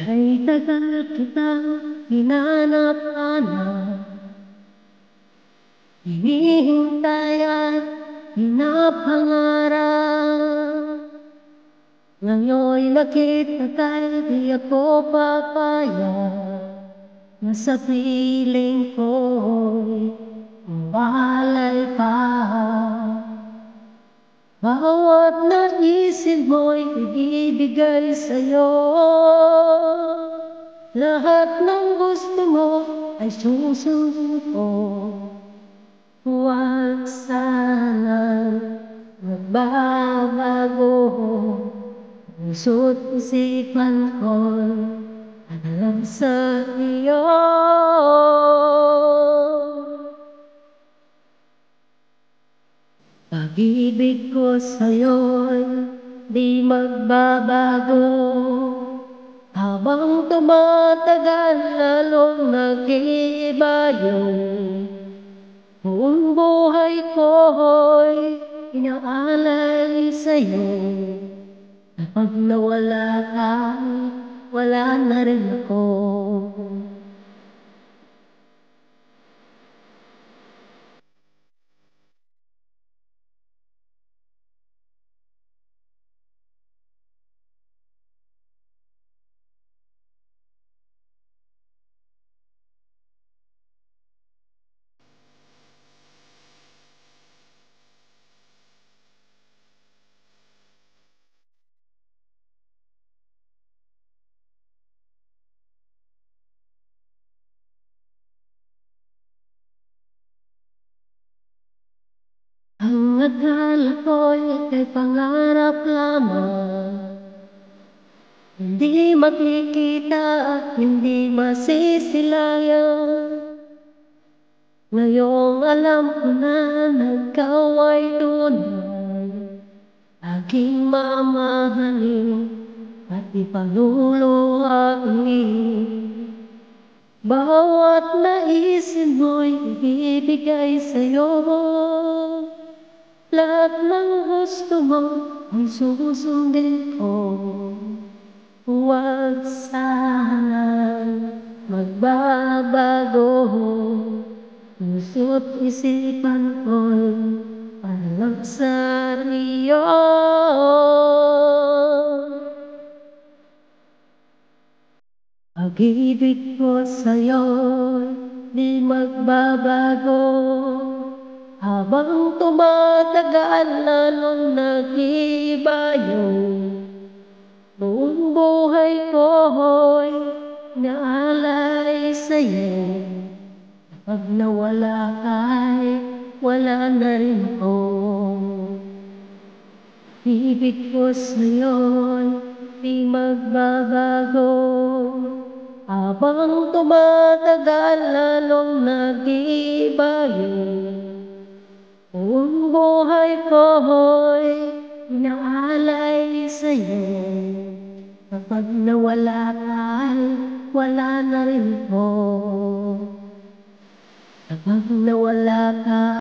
Ay tagal kitang hinanap-hanap, hinihintay at pinapangarap. Ngayon'y nakita ka'y di ako papayag na sa piling ko'y mahalay pa. Bawat naisip mo'y ibibigay sa'yo, lahat ng gusto mo ay susundin ko. Huwag sanang magbabago, puso't isipan ko'y alam sa iyo. Pag-ibig ko sa'yo'y di magbabago, habang tumatagal lalong nag-iiba yung buong buhay ko'y inaalay sa'yo. Kapag nawala ka, wala na rin ako. Ang akala ko'y ika'y pangarap lamang, hindi makikita at hindi masisilayan. Ngayong alam ko na ikaw ay tunay, aking mamahalin at ipanuluangin. Bawat naisip mo'y ibibigay sa'yo, lahat ng gusto mo ay susundin ko. Huwag sanang magbabago, puso't isipan ko'y alam sa iyo. Pag-ibig ko sa'yo'y di magbabago, habang tumatagal lalong nag-iiba yung buong buhay ko'y naalay sa'yo. Kapag nawala ka'y wala na rin ako. Ibig ko sa'yo'y di magbabago, habang tumatagal lalong nag-iiba yung buong buhay ko'y inaalay sa'yo. Kapag nawala ka'y wala na rin ako. Kapag nawala ka